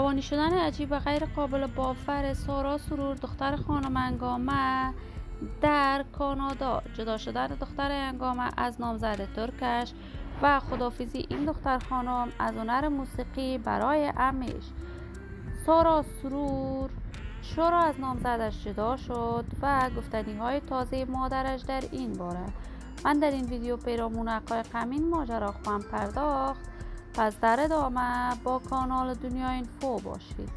روانی شدن عجیب و غیر قابل باور سارا سرور دختر خانم انگامه در کانادا، جدا شدن دختر انگامه از نامزد ترکش و خداحافظی این دختر خانم از هنر موسیقی برای عمش. سارا سرور چرا از نامزدش جدا شد و گفتنی‌های تازه مادرش در این باره. من در این ویدیو پیرامون حقایق همین ماجرا خواهم پرداخت، پس در ادامه با کانال دنیا اینفو باشید.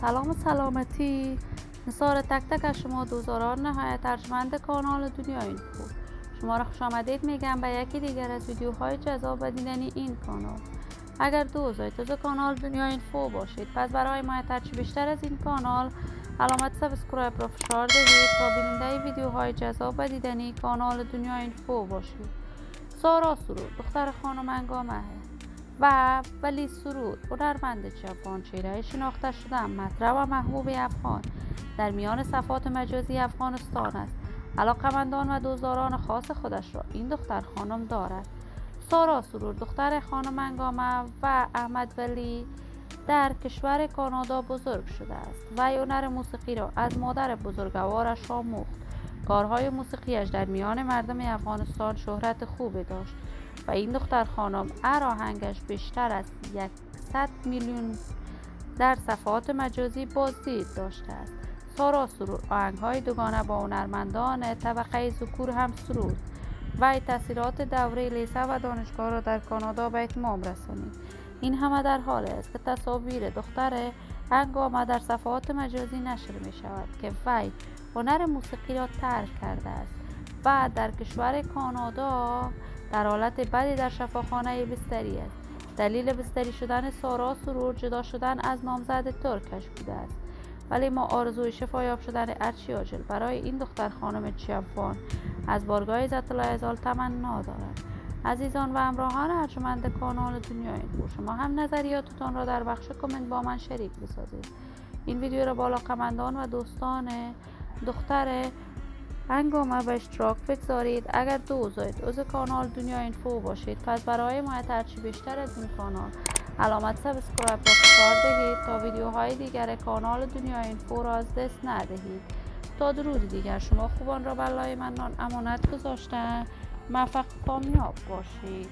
سلام و سلامتی، نثار تک تک از شما دوزاران نهایت ارجمند کانال دنیا اینفو. شما را خوش آمدید میگم به یکی دیگر از ویدیوهای جذاب و دیدنی این کانال. اگر دوزای کانال دنیا اینفو باشید، پس برای حمایت هرچی بیشتر از این کانال علامت سابسکرایب را فشار دهید تا بیننده ویدیوهای جذاب و دیدنی کانال دنیا اینفو باشید. سارا سرور دختر خانم انگامه و ولی سرور هنرمند جوان، چهره شناخته شده، مطرح و محبوب افغان در میان صفحات مجازی افغانستان است. علاقمندان و دوستداران خاص خودش را این دختر خانم دارد. سارا سرور دختر خانم انگامه و احمد ولی در کشور کانادا بزرگ شده است و هنر موسیقی را از مادر بزرگوارش آموخت. کارهای موسیقیش در میان مردم افغانستان شهرت خوبی داشت و این دختر خانم هر آهنگش بیشتر از 100 میلیون در صفحات مجازی بازدید داشته است. سارا سرور آهنگهای دوگانه با هنرمندان طبقه ذکور هم سرود و تاثیرات دوره لیسه و دانشگاه را در کانادا به اتمام رسانید. این همه در حال است که تصاویر دختر انگامه در صفحات مجازی نشر می شود که وی هنر موسیقی را ترک کرده است و در کشور کانادا در حالت بدی در شفاخانه بستری است. دلیل بستری شدن سارا سرور جدا شدن از نامزد ترکش بوده است، ولی ما آرزوی شفایاب شدن هرچی عاجل برای این دختر خانم جوان از بارگاه عزت الله ازال تمنا دارد. عزیزان و همراهان ارجمند کانال دنیا اینفو، شما هم نظریاتتان را در بخش کامنت با من شریک بسازید. این ویدیو را با علاقه‌مندان و دوستان دختر انگامه به اشتراک بگذارید. اگر عضو کانال دنیا اینفو باشید، پس برای حمایت هرچی بیشتر از این کانال علامت سابسکرایب را فشار دهید تا ویدیوهای دیگر کانال دنیا اینفو را از دست ندهید. تا درود دیگر، شما خوبان را بالای منان امانت گذاشته، موفق و کامیاب باشید.